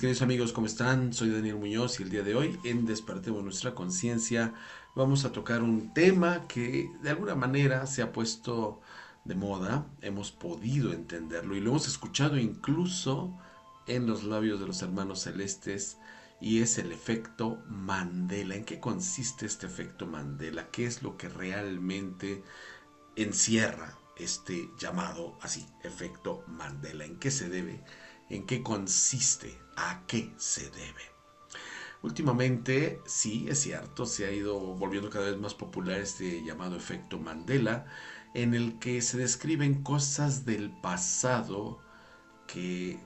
queridos amigos, ¿cómo están? Soy Daniel Muñoz y el día de hoy en Despertemos Nuestra Conciencia vamos a tocar un tema que de alguna manera se ha puesto de moda, hemos podido entenderlo y lo hemos escuchado incluso en los labios de los hermanos celestes y es el efecto Mandela. ¿En qué consiste este efecto Mandela? ¿Qué es lo que realmente encierra este llamado así, efecto Mandela? ¿En qué se debe? ¿En qué consiste? ¿A qué se debe? Últimamente, sí, es cierto, se ha ido volviendo cada vez más popular este llamado efecto Mandela, en el que se describen cosas del pasado que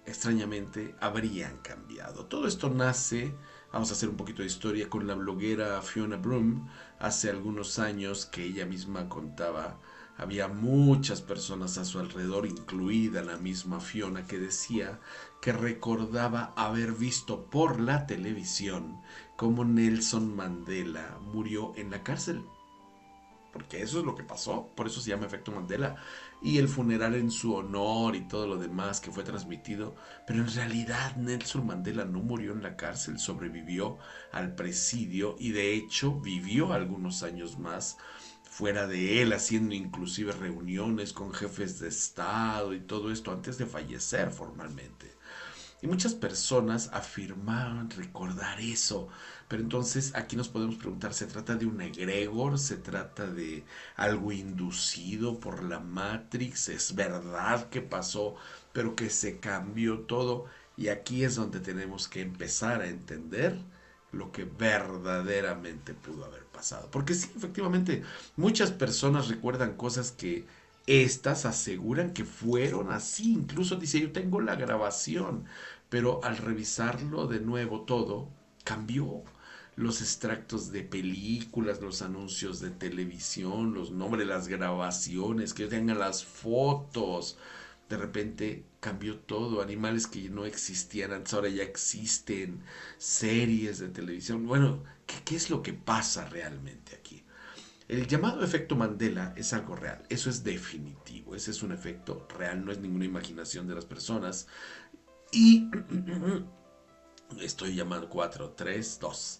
extrañamente habrían cambiado. Todo esto nace, vamos a hacer un poquito de historia, con la bloguera Fiona Broom hace algunos años que ella misma contaba. Había muchas personas a su alrededor, incluida la misma Fiona, que decía que recordaba haber visto por la televisión cómo Nelson Mandela murió en la cárcel, porque eso es lo que pasó, por eso se llama efecto Mandela, y el funeral en su honor y todo lo demás que fue transmitido, pero en realidad Nelson Mandela no murió en la cárcel, sobrevivió al presidio y de hecho vivió algunos años más fuera de él, haciendo inclusive reuniones con jefes de Estado y todo esto antes de fallecer formalmente. Y muchas personas afirmaban recordar eso. Pero entonces aquí nos podemos preguntar, ¿se trata de un egregor? ¿Se trata de algo inducido por la Matrix? ¿Es verdad que pasó, pero que se cambió todo? Y aquí es donde tenemos que empezar a entender lo que verdaderamente pudo haber pasado. Porque sí, efectivamente, muchas personas recuerdan cosas que estas aseguran que fueron así. Incluso dice, yo tengo la grabación, pero al revisarlo de nuevo todo, cambió. Los extractos de películas, los anuncios de televisión, los nombres, las grabaciones, que tengan las fotos. De repente cambió todo. Animales que no existían antes ahora ya existen. Series de televisión. Bueno, ¿qué es lo que pasa realmente aquí? El llamado efecto Mandela es algo real, eso es definitivo, ese es un efecto real, no es ninguna imaginación de las personas. Y estoy llamando 4 3 2.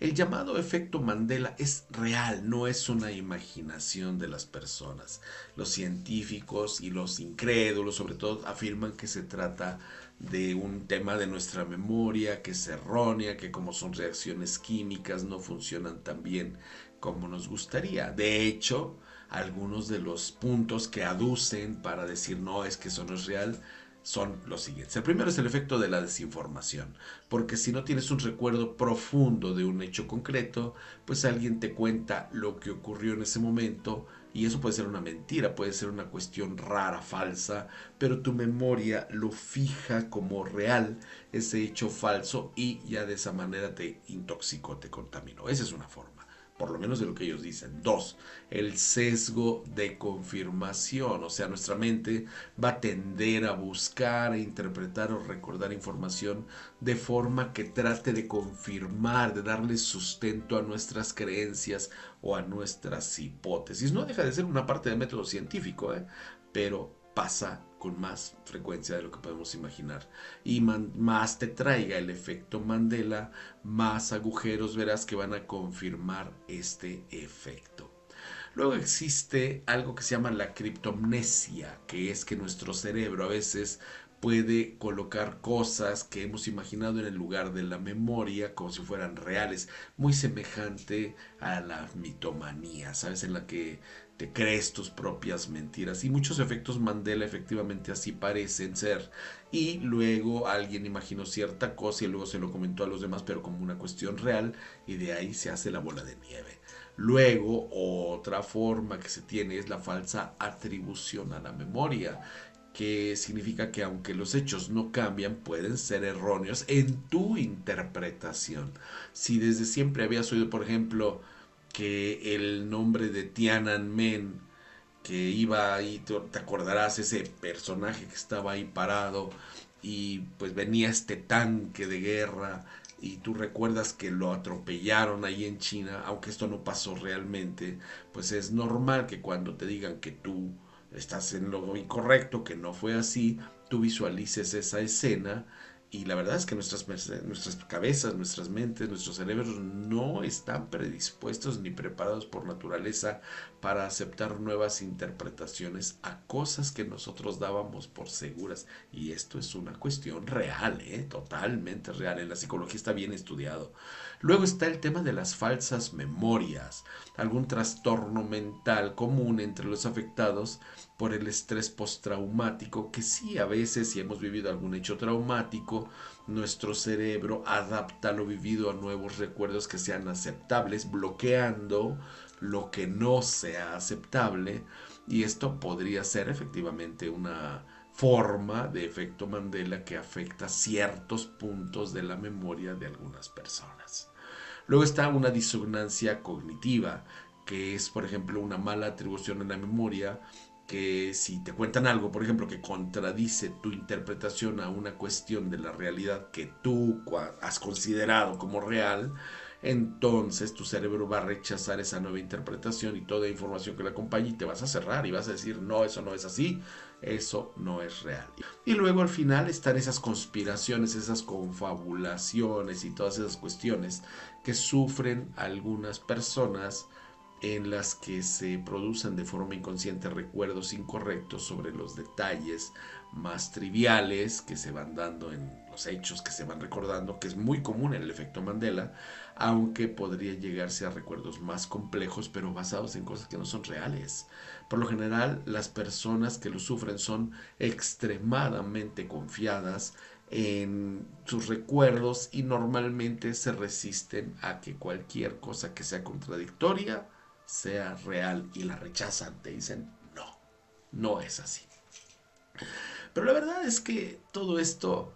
El llamado efecto Mandela es real, no es una imaginación de las personas. Los científicos y los incrédulos, sobre todo, afirman que se trata de un tema de nuestra memoria, que es errónea, que como son reacciones químicas no funcionan tan bien como nos gustaría. De hecho, algunos de los puntos que aducen para decir no, es que eso no es real, son los siguientes. El primero es el efecto de la desinformación, porque si no tienes un recuerdo profundo de un hecho concreto, pues alguien te cuenta lo que ocurrió en ese momento y eso puede ser una mentira, puede ser una cuestión rara, falsa, pero tu memoria lo fija como real, ese hecho falso, y ya de esa manera te intoxicó, te contaminó. Esa es una forma, por lo menos de lo que ellos dicen. Dos, el sesgo de confirmación, o sea, nuestra mente va a tender a buscar, a interpretar o recordar información de forma que trate de confirmar, de darle sustento a nuestras creencias o a nuestras hipótesis. No deja de ser una parte del método científico, pero pasa con más frecuencia de lo que podemos imaginar. Y más te traiga el efecto Mandela, más agujeros verás que van a confirmar este efecto. Luego existe algo que se llama la criptomnesia, que es que nuestro cerebro a veces puede colocar cosas que hemos imaginado en el lugar de la memoria como si fueran reales, muy semejante a la mitomanía, ¿sabes? En la que te crees tus propias mentiras. Y muchos efectos Mandela efectivamente así parecen ser. Y luego alguien imaginó cierta cosa y luego se lo comentó a los demás, pero como una cuestión real, y de ahí se hace la bola de nieve. Luego, otra forma que se tiene es la falsa atribución a la memoria, que significa que aunque los hechos no cambian, pueden ser erróneos en tu interpretación. Si desde siempre habías oído, por ejemplo, que el nombre de Tiananmen, que iba ahí, te acordarás, ese personaje que estaba ahí parado y pues venía este tanque de guerra y tú recuerdas que lo atropellaron ahí en China, aunque esto no pasó realmente, pues es normal que cuando te digan que tú estás en lo incorrecto, que no fue así, tú visualices esa escena Y la verdad es que nuestras cabezas, nuestras mentes, nuestros cerebros no están predispuestos ni preparados por naturaleza para aceptar nuevas interpretaciones a cosas que nosotros dábamos por seguras. Y esto es una cuestión real, totalmente real. En la psicología está bien estudiado. Luego está el tema de las falsas memorias, algún trastorno mental común entre los afectados por el estrés postraumático, que sí, a veces si hemos vivido algún hecho traumático, nuestro cerebro adapta lo vivido a nuevos recuerdos que sean aceptables, bloqueando lo que no sea aceptable, y esto podría ser efectivamente una forma de efecto Mandela que afecta ciertos puntos de la memoria de algunas personas. Luego está una disonancia cognitiva, que es, por ejemplo, una mala atribución en la memoria, que si te cuentan algo, por ejemplo, que contradice tu interpretación a una cuestión de la realidad que tú has considerado como real, entonces tu cerebro va a rechazar esa nueva interpretación y toda información que la acompañe y te vas a cerrar y vas a decir, no, eso no es así, eso no es real. Y luego al final están esas conspiraciones, esas confabulaciones y todas esas cuestiones que sufren algunas personas, en las que se producen de forma inconsciente recuerdos incorrectos sobre los detalles más triviales que se van dando en los hechos que se van recordando, que es muy común en el efecto Mandela, aunque podría llegarse a recuerdos más complejos, pero basados en cosas que no son reales. Por lo general, las personas que lo sufren son extremadamente confiadas en sus recuerdos y normalmente se resisten a que cualquier cosa que sea contradictoria sea real y la rechazan, te dicen no, no es así. Pero la verdad es que todo esto,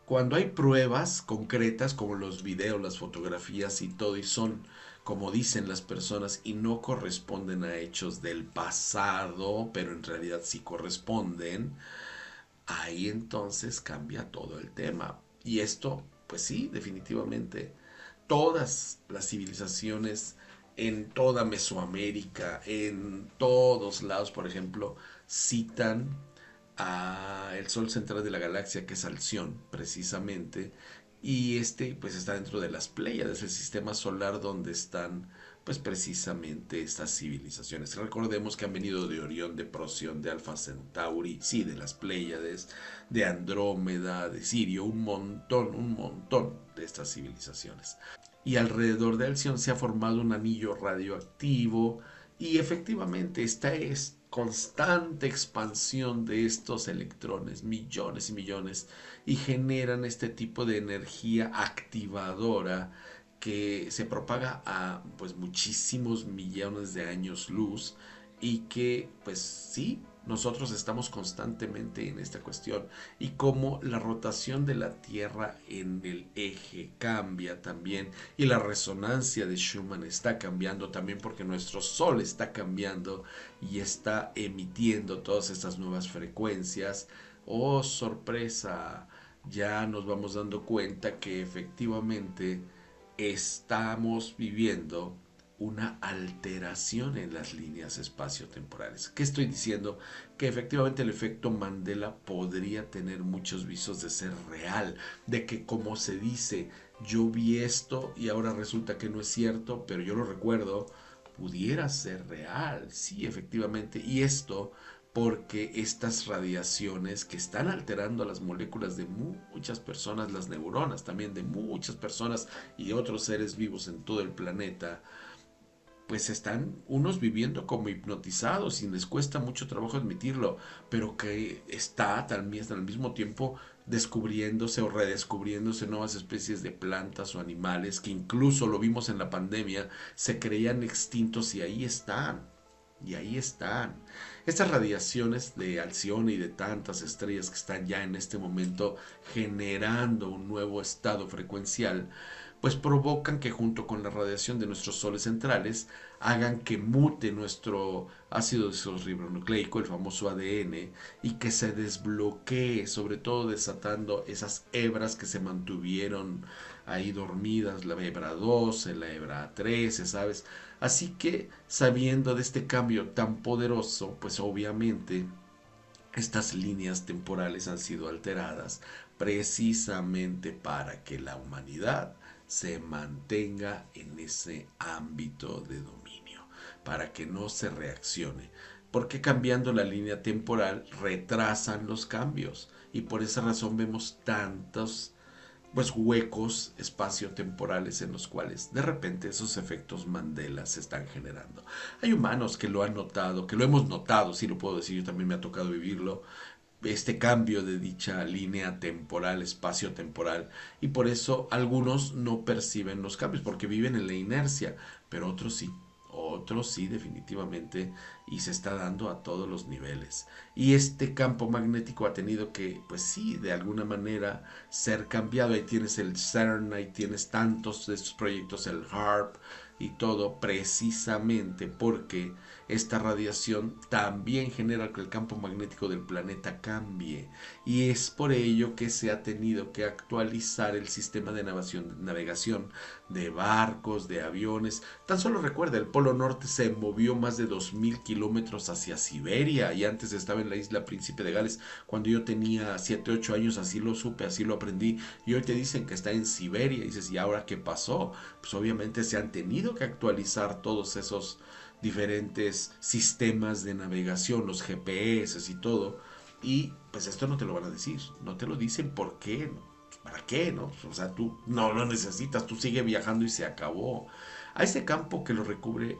cuando hay pruebas concretas como los videos, las fotografías y todo, y son como dicen las personas y no corresponden a hechos del pasado, pero en realidad sí corresponden, ahí entonces cambia todo el tema. Y esto, pues sí, definitivamente, todas las civilizaciones en toda Mesoamérica, en todos lados, por ejemplo, citan a el Sol central de la galaxia, que es Alción, precisamente, y este pues está dentro de las Pléyades, el sistema solar donde están pues precisamente estas civilizaciones. Recordemos que han venido de Orión, de Procyon, de Alfa Centauri, sí, de las Pléyades, de Andrómeda, de Sirio, un montón de estas civilizaciones. Y alrededor de Alción se ha formado un anillo radioactivo y efectivamente esta es constante expansión de estos electrones, millones y millones, y generan este tipo de energía activadora que se propaga a pues muchísimos millones de años luz y que pues sí, nosotros estamos constantemente en esta cuestión, y como la rotación de la Tierra en el eje cambia también y la resonancia de Schumann está cambiando también porque nuestro Sol está cambiando y está emitiendo todas estas nuevas frecuencias. Oh, sorpresa, ya nos vamos dando cuenta que efectivamente estamos viviendo una alteración en las líneas espaciotemporales. ¿Qué estoy diciendo? Que efectivamente el efecto Mandela podría tener muchos visos de ser real, de que como se dice, yo vi esto y ahora resulta que no es cierto, pero yo lo recuerdo, pudiera ser real, sí, efectivamente, y esto porque estas radiaciones que están alterando las moléculas de muchas personas, las neuronas también de muchas personas y otros seres vivos en todo el planeta, pues están unos viviendo como hipnotizados y les cuesta mucho trabajo admitirlo, pero que está también al mismo tiempo descubriéndose o redescubriéndose nuevas especies de plantas o animales que incluso lo vimos en la pandemia, se creían extintos y ahí están. Y ahí están. Estas radiaciones de Alción y de tantas estrellas que están ya en este momento generando un nuevo estado frecuencial, pues provocan que junto con la radiación de nuestros soles centrales hagan que mute nuestro ácido desoxirribonucleico, el famoso ADN, y que se desbloquee, sobre todo desatando esas hebras que se mantuvieron ahí dormidas, la hebra 12, la hebra 13, ¿sabes? Así que sabiendo de este cambio tan poderoso, pues obviamente Estas líneas temporales han sido alteradas precisamente para que la humanidad se mantenga en ese ámbito de dominio, para que no se reaccione, porque cambiando la línea temporal retrasan los cambios y por esa razón vemos tantos pues huecos espaciotemporales en los cuales de repente esos efectos Mandela se están generando. Hay humanos que lo han notado, que lo hemos notado, sí lo puedo decir, yo también me ha tocado vivirlo, este cambio de dicha línea temporal, espacio-temporal, y por eso algunos no perciben los cambios porque viven en la inercia, pero otros sí definitivamente, y se está dando a todos los niveles. Y este campo magnético ha tenido que, pues sí, de alguna manera ser cambiado. Ahí tienes el CERN, ahí tienes tantos de estos proyectos, el HARP y todo, precisamente porque esta radiación también genera que el campo magnético del planeta cambie y es por ello que se ha tenido que actualizar el sistema de navegación de barcos, de aviones. Tan solo recuerda, el Polo Norte se movió más de 2000 kilómetros hacia Siberia y antes estaba en la isla Príncipe de Gales. Cuando yo tenía 7 8 años así lo supe, así lo aprendí y hoy te dicen que está en Siberia y dices, ¿y ahora qué pasó? Pues obviamente se han tenido que actualizar todos esos diferentes sistemas de navegación, los GPS y todo. Y pues esto no te lo van a decir, no te lo dicen por qué, ¿para qué? ¿No? O sea, tú no lo necesitas, tú sigue viajando y se acabó. A este campo que lo recubre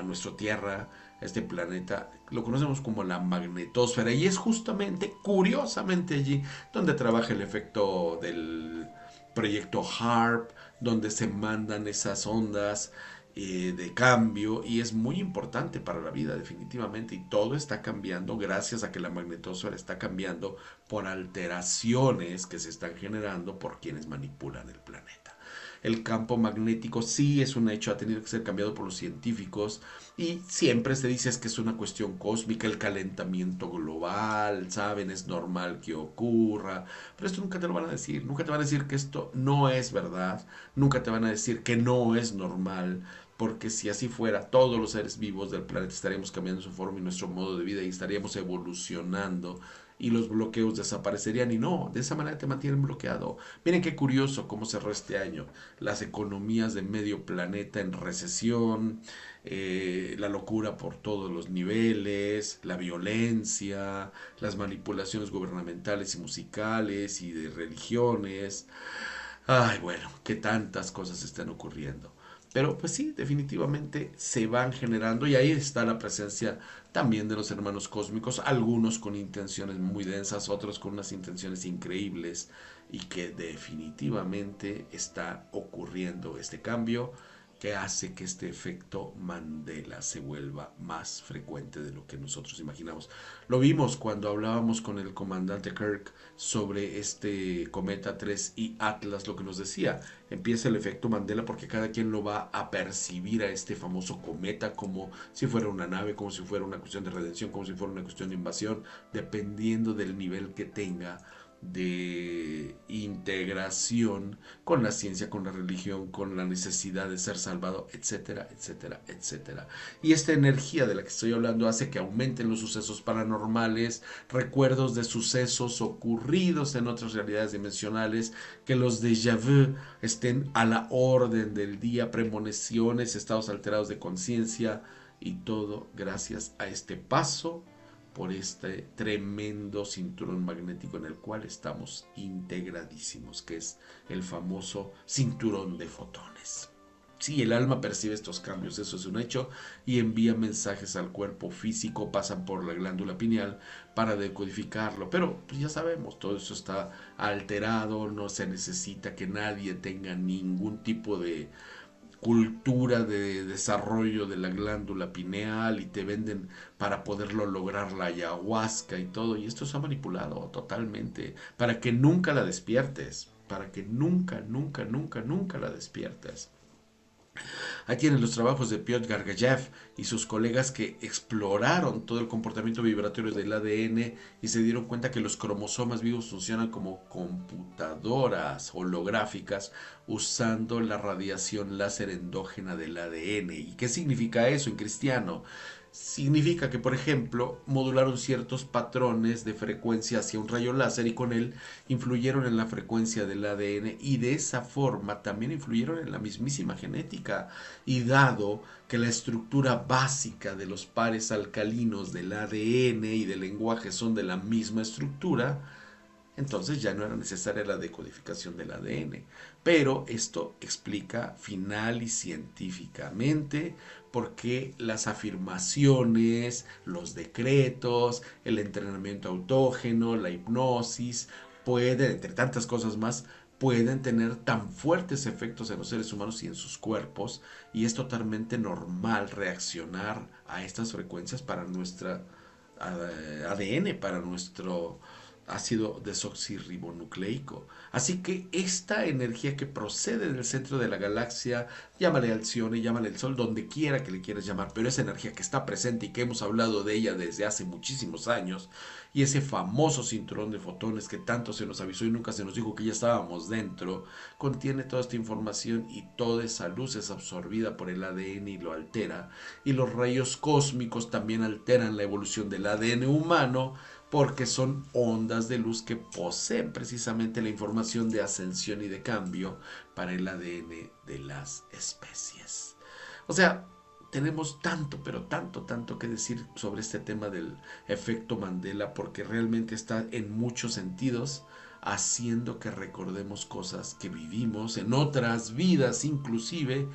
nuestra Tierra, este planeta, lo conocemos como la magnetosfera y es justamente, curiosamente allí, donde trabaja el efecto del proyecto HARP, donde se mandan esas ondas de cambio y es muy importante para la vida definitivamente y todo está cambiando gracias a que la magnetosfera está cambiando por alteraciones que se están generando por quienes manipulan el planeta. El campo magnético sí es un hecho, ha tenido que ser cambiado por los científicos y siempre se dice es que es una cuestión cósmica, el calentamiento global, saben, es normal que ocurra, pero esto nunca te lo van a decir, nunca te van a decir que esto no es verdad, nunca te van a decir que no es normal, porque si así fuera, todos los seres vivos del planeta estaríamos cambiando su forma y nuestro modo de vida y estaríamos evolucionando y los bloqueos desaparecerían y no, de esa manera te mantienen bloqueado. Miren qué curioso cómo cerró este año. Las economías de medio planeta en recesión, la locura por todos los niveles, la violencia, las manipulaciones gubernamentales y musicales y de religiones. Ay, bueno, que tantas cosas están ocurriendo. Pero pues sí, definitivamente se van generando y ahí está la presencia también de los hermanos cósmicos, algunos con intenciones muy densas, otros con unas intenciones increíbles y que definitivamente está ocurriendo este cambio que hace que este efecto Mandela se vuelva más frecuente de lo que nosotros imaginamos. Lo vimos cuando hablábamos con el comandante Kirk sobre este cometa 3 y Atlas, lo que nos decía. Empieza el efecto Mandela porque cada quien lo va a percibir a este famoso cometa como si fuera una nave, como si fuera una cuestión de redención, como si fuera una cuestión de invasión, dependiendo del nivel que tenga de integración con la ciencia, con la religión, con la necesidad de ser salvado, etcétera, etcétera, etcétera. Y esta energía de la que estoy hablando hace que aumenten los sucesos paranormales, recuerdos de sucesos ocurridos en otras realidades dimensionales, que los déjà vu estén a la orden del día, premoniciones, estados alterados de conciencia y todo gracias a este paso por este tremendo cinturón magnético en el cual estamos integradísimos, que es el famoso cinturón de fotones. Sí, el alma percibe estos cambios, eso es un hecho, y envía mensajes al cuerpo físico, pasan por la glándula pineal para decodificarlo, pero pues ya sabemos, todo eso está alterado, no se necesita que nadie tenga ningún tipo de cultura de desarrollo de la glándula pineal y te venden para poderlo lograr la ayahuasca y todo. Y esto se ha manipulado totalmente para que nunca la despiertes, para que nunca, nunca, nunca, nunca la despiertes. Ahí tienen los trabajos de Piotr Gargayev y sus colegas que exploraron todo el comportamiento vibratorio del ADN y se dieron cuenta que los cromosomas vivos funcionan como computadoras holográficas usando la radiación láser endógena del ADN. ¿Y qué significa eso en cristiano? Significa que, por ejemplo, modularon ciertos patrones de frecuencia hacia un rayo láser y con él influyeron en la frecuencia del ADN y de esa forma también influyeron en la mismísima genética. Y dado que la estructura básica de los pares alcalinos del ADN y del lenguaje son de la misma estructura, entonces ya no era necesaria la decodificación del ADN. Pero esto explica final y científicamente por qué las afirmaciones, los decretos, el entrenamiento autógeno, la hipnosis, pueden, entre tantas cosas más, pueden tener tan fuertes efectos en los seres humanos y en sus cuerpos, y es totalmente normal reaccionar a estas frecuencias para nuestra ADN, para nuestro ácido desoxirribonucleico. Así que esta energía que procede del centro de la galaxia, llámale Alcione, llámale el Sol, donde quiera que le quieras llamar, pero esa energía que está presente y que hemos hablado de ella desde hace muchísimos años, y ese famoso cinturón de fotones que tanto se nos avisó y nunca se nos dijo que ya estábamos dentro, contiene toda esta información y toda esa luz es absorbida por el ADN y lo altera. Y los rayos cósmicos también alteran la evolución del ADN humano, porque son ondas de luz que poseen precisamente la información de ascensión y de cambio para el ADN de las especies. O sea, tenemos tanto, pero tanto, tanto que decir sobre este tema del efecto Mandela, porque realmente está en muchos sentidos haciendo que recordemos cosas que vivimos en otras vidas inclusive,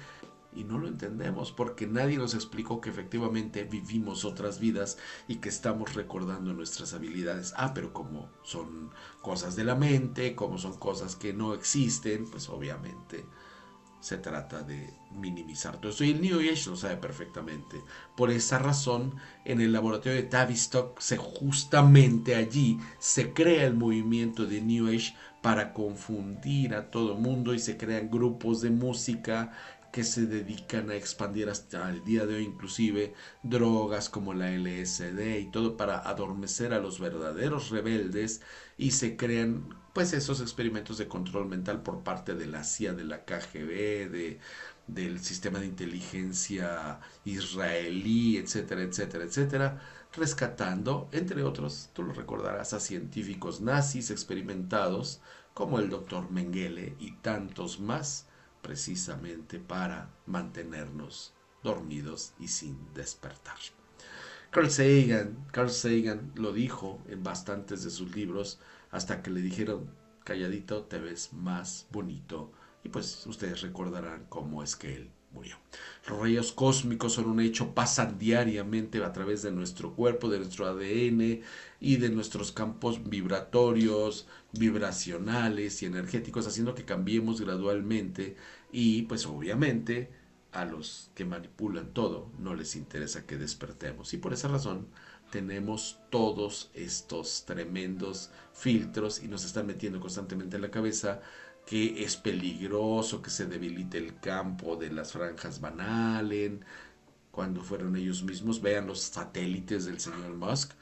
y no lo entendemos porque nadie nos explicó que efectivamente vivimos otras vidas y que estamos recordando nuestras habilidades. Pero como son cosas de la mente, como son cosas que no existen, pues obviamente se trata de minimizar todo esto. Y el New Age lo sabe perfectamente. Por esa razón, en el laboratorio de Tavistock, justamente allí se crea el movimiento de New Age para confundir a todo el mundo y se crean grupos de música que se dedican a expandir hasta el día de hoy inclusive drogas como la LSD y todo para adormecer a los verdaderos rebeldes, y se crean pues esos experimentos de control mental por parte de la CIA, de la KGB, del sistema de inteligencia israelí, etcétera, etcétera, etcétera, rescatando, entre otros, tú lo recordarás, a científicos nazis experimentados como el doctor Mengele y tantos más, precisamente para mantenernos dormidos y sin despertar. Carl Sagan lo dijo en bastantes de sus libros, hasta que le dijeron, calladito te ves más bonito. Y pues ustedes recordarán cómo es que él murió. Los rayos cósmicos son un hecho, pasan diariamente a través de nuestro cuerpo, de nuestro ADN y de nuestros campos vibratorios, vibracionales y energéticos, haciendo que cambiemos gradualmente. Y pues obviamente a los que manipulan todo no les interesa que despertemos, y por esa razón tenemos todos estos tremendos filtros y nos están metiendo constantemente en la cabeza que es peligroso que se debilite el campo de las franjas Van Allen, cuando fueron ellos mismos, vean los satélites del señor Musk,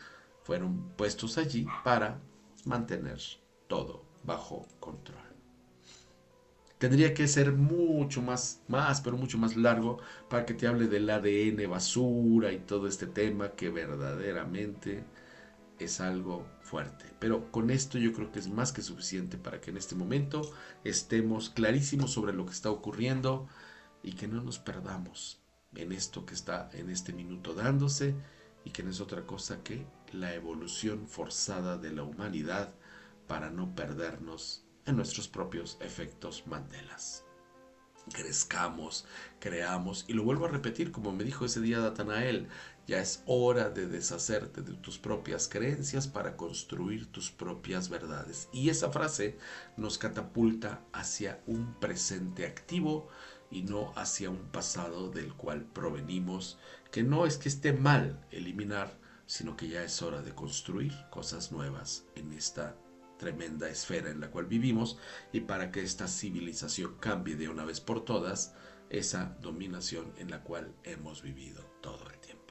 fueron puestos allí para mantener todo bajo control. Tendría que ser mucho pero mucho más largo para que te hable del ADN basura y todo este tema que verdaderamente es algo fuerte. Pero con esto yo creo que es más que suficiente para que en este momento estemos clarísimos sobre lo que está ocurriendo y que no nos perdamos en esto que está en este minuto dándose, y que no es otra cosa que la evolución forzada de la humanidad para no perdernos en nuestros propios efectos Mandelas. Crezcamos, creamos, y lo vuelvo a repetir como me dijo ese día Natanael, ya es hora de deshacerte de tus propias creencias para construir tus propias verdades. Y esa frase nos catapulta hacia un presente activo y no hacia un pasado del cual provenimos, que no es que esté mal eliminar, sino que ya es hora de construir cosas nuevas en esta tremenda esfera en la cual vivimos, y para que esta civilización cambie de una vez por todas esa dominación en la cual hemos vivido todo el tiempo.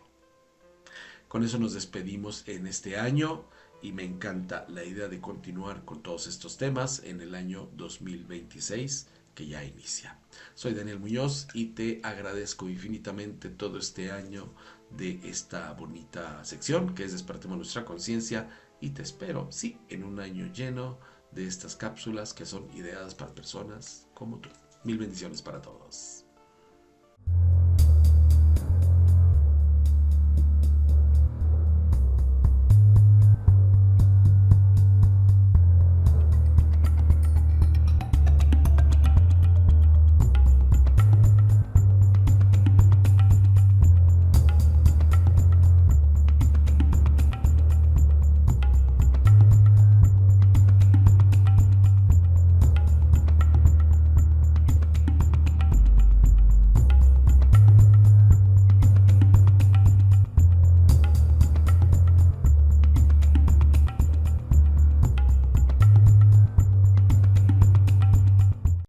Con eso nos despedimos en este año, y me encanta la idea de continuar con todos estos temas en el año 2026 que ya inicia. Soy Daniel Muñoz y te agradezco infinitamente todo este año de esta bonita sección que es Despertemos nuestra conciencia y te espero, sí, en un año lleno de estas cápsulas que son ideadas para personas como tú. Mil bendiciones para todos.